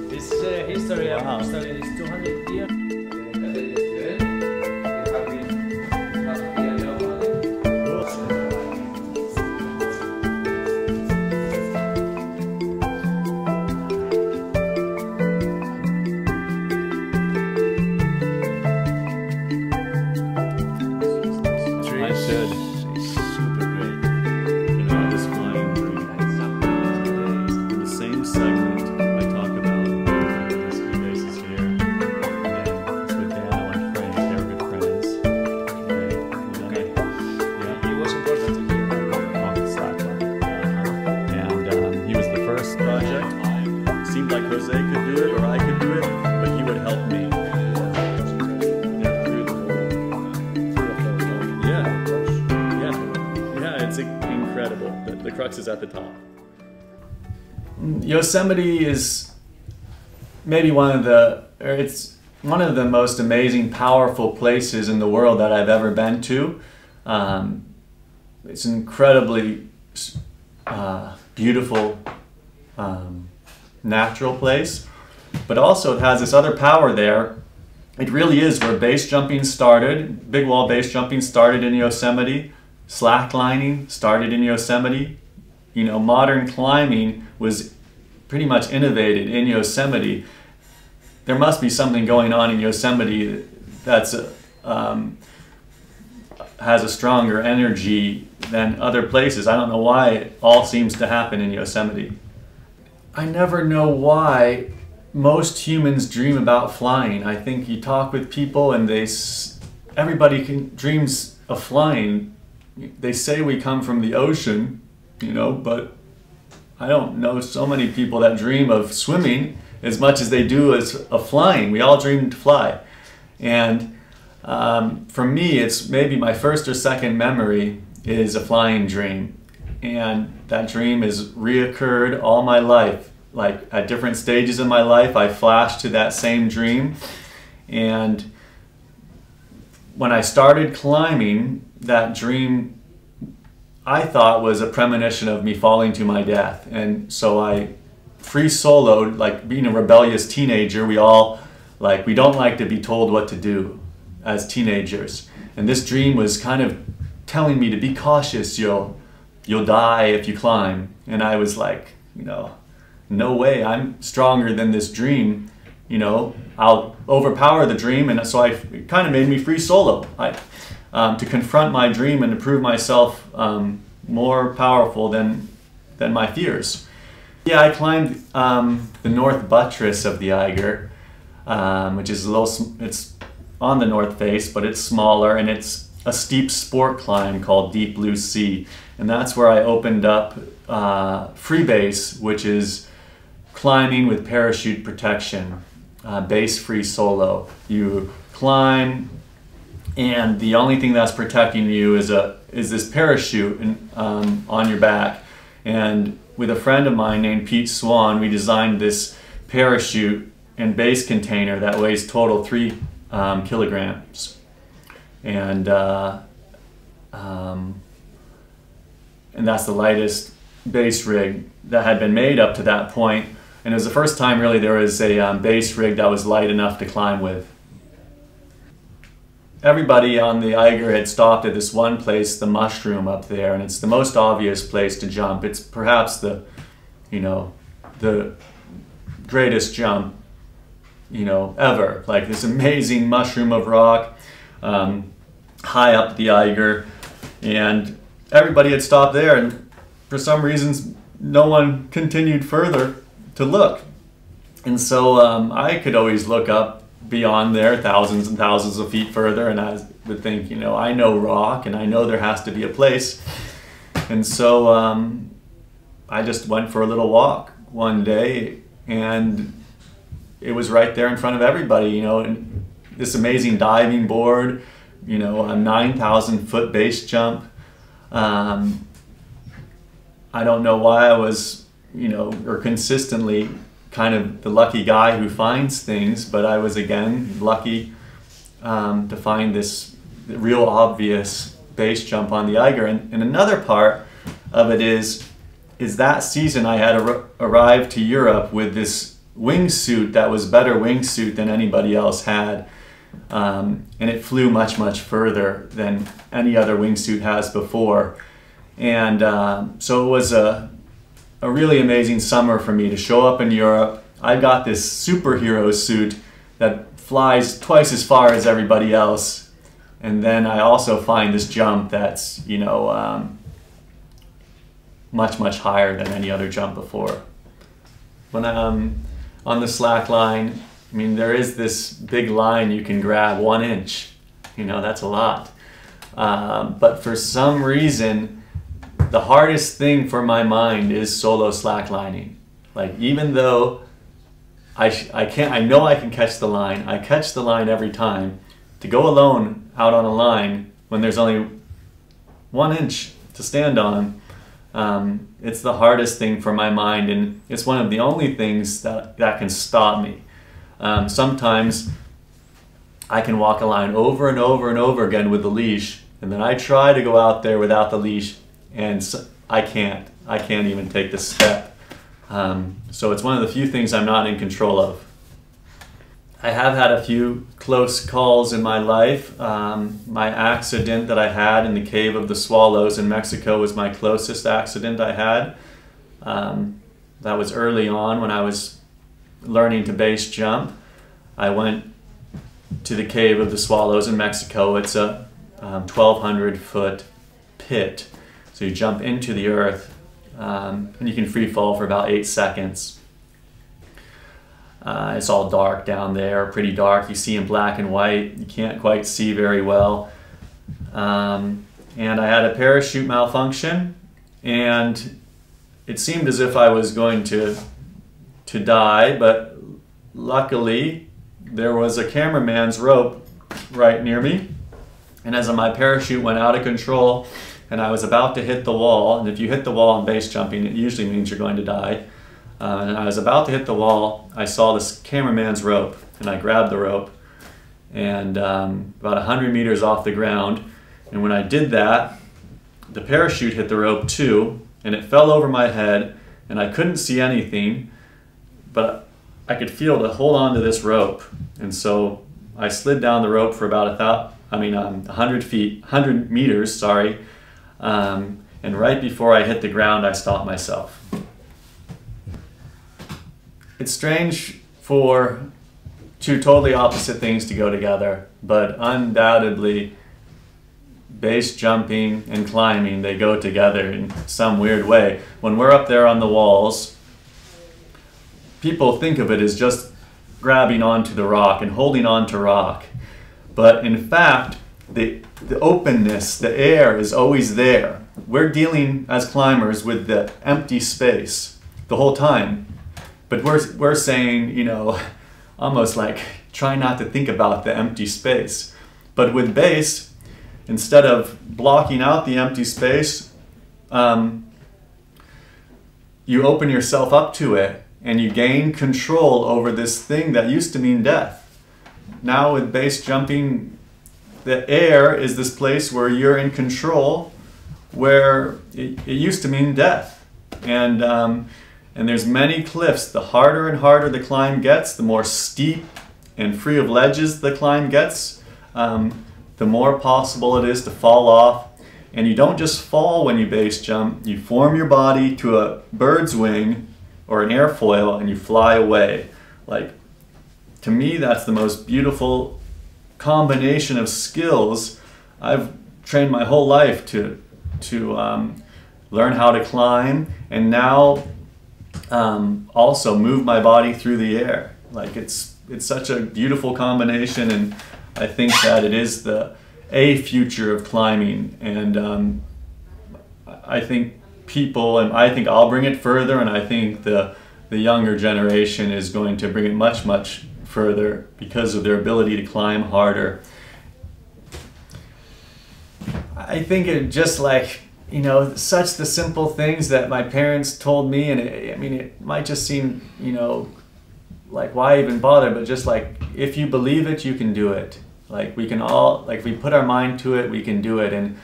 This history of studying is 200 years. She's super great. You know, this flying breed. In the same segment I talk about the ski bases here. And it's with Daniel and Frank. They were good friends. Okay. Yeah. It was important to hear. Off the slackline. And he was the first project. It seemed like Jose could do it or I could do it, but he would help me. It's incredible. The crux is at the top. Yosemite is maybe it's one of the most amazing, powerful places in the world that I've ever been to. It's an incredibly beautiful, natural place, but also it has this other power there. It really is where base jumping started. Big wall base jumping started in Yosemite. Slacklining started in Yosemite. You know, modern climbing was pretty much innovated in Yosemite. There must be something going on in Yosemite that's has a stronger energy than other places. I don't know why it all seems to happen in Yosemite. I never know why most humans dream about flying. I think you talk with people and everybody dreams of flying. They say we come from the ocean, you know, but I don't know so many people that dream of swimming as much as they do of flying. We all dream to fly. And for me, it's maybe my first or second memory is a flying dream. And that dream has reoccurred all my life. Like at different stages in my life, I flash to that same dream. And when I started climbing, that dream I thought was a premonition of me falling to my death. And so I free soloed, like being a rebellious teenager, we don't like to be told what to do as teenagers. And this dream was kind of telling me to be cautious, you'll die if you climb. And I was like, you know, no way, I'm stronger than this dream. You know, I'll overpower the dream. And so it kind of made me free solo. To confront my dream and to prove myself more powerful than my fears. Yeah, I climbed the north buttress of the Eiger, which is it's on the north face, but it's smaller, and it's a steep sport climb called Deep Blue Sea. And that's where I opened up freebase, which is climbing with parachute protection, base free solo. You climb, and the only thing that's protecting you is this parachute on your back. And with a friend of mine named Pete Swan, we designed this parachute and base container that weighs total 3 kilograms. And that's the lightest base rig that had been made up to that point. And it was the first time really there was a base rig that was light enough to climb with. Everybody on the Eiger had stopped at this one place, the Mushroom up there, and it's the most obvious place to jump. It's perhaps the greatest jump, you know, ever. Like this amazing mushroom of rock, high up the Eiger, and everybody had stopped there, and for some reasons, no one continued further to look. And so I could always look up beyond there, thousands and thousands of feet further, and I would think, you know, I know rock and I know there has to be a place. And so I just went for a little walk one day, and it was right there in front of everybody, you know, and this amazing diving board, you know, a 9,000 foot base jump. I don't know why I was, you know, or consistently kind of the lucky guy who finds things, but I was again lucky to find this the real obvious base jump on the Eiger. And another part of it is that season I had arrived to Europe with this wingsuit that was better wingsuit than anybody else had. And it flew much, much further than any other wingsuit has before. And so it was a really amazing summer for me to show up in Europe. I got this superhero suit that flies twice as far as everybody else. And then I also find this jump that's, you know, much, much higher than any other jump before. When I'm on the slack line, I mean, there is this big line you can grab, 1 inch. You know, that's a lot. But for some reason, the hardest thing for my mind is solo slacklining. Like, even though I know I can catch the line, I catch the line every time. To go alone out on a line when there's only 1 inch to stand on, it's the hardest thing for my mind, and it's one of the only things that can stop me. Sometimes I can walk a line over and over and over again with the leash, and then I try to go out there without the leash, and I can't even take the step. So it's one of the few things I'm not in control of. I have had a few close calls in my life. My accident that I had in the Cave of the Swallows in Mexico was my closest accident I had. That was early on when I was learning to base jump. I went to the Cave of the Swallows in Mexico. It's a 1,200 foot pit. So you jump into the earth and you can free fall for about 8 seconds. It's all dark down there, pretty dark. You see in black and white. You can't quite see very well. And I had a parachute malfunction, and it seemed as if I was going to die, but luckily there was a cameraman's rope right near me. And as my parachute went out of control and I was about to hit the wall, and if you hit the wall in base jumping, it usually means you're going to die. And I was about to hit the wall, I saw this cameraman's rope, and I grabbed the rope, and about 100 meters off the ground, and when I did that, the parachute hit the rope too, and it fell over my head, and I couldn't see anything, but I could feel to hold on to this rope, and so I slid down the rope for about 100 meters, sorry, and right before I hit the ground, I stopped myself. It's strange for two totally opposite things to go together, but undoubtedly base jumping and climbing, they go together in some weird way. When we're up there on the walls, people think of it as just grabbing onto the rock and holding on to rock. But in fact, the openness, the air is always there. We're dealing as climbers with the empty space the whole time. But we're saying, you know, almost like try not to think about the empty space. But with base, instead of blocking out the empty space, you open yourself up to it and you gain control over this thing that used to mean death. Now with base jumping, the air is this place where you're in control, where it used to mean death. And there's many cliffs. The harder and harder the climb gets, the more steep and free of ledges the climb gets, the more possible it is to fall off. And you don't just fall when you base jump, you form your body to a bird's wing or an airfoil and you fly away. Like, to me, that's the most beautiful combination of skills. I've trained my whole life to learn how to climb, and now also move my body through the air. Like, it's such a beautiful combination, and I think that it is a future of climbing. And I think people, and I think I'll bring it further, and I think the younger generation is going to bring it much, much further because of their ability to climb harder. I think it just, like, you know, such the simple things that my parents told me, and I mean, it might just seem, you know, like, why even bother, but just like, if you believe it, you can do it. Like we can all, like if we put our mind to it, we can do it. And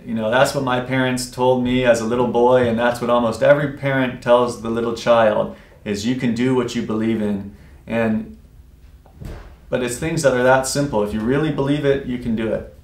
you know, that's what my parents told me as a little boy, and that's what almost every parent tells the little child, is you can do what you believe in. But it's things that are that simple. If you really believe it, you can do it.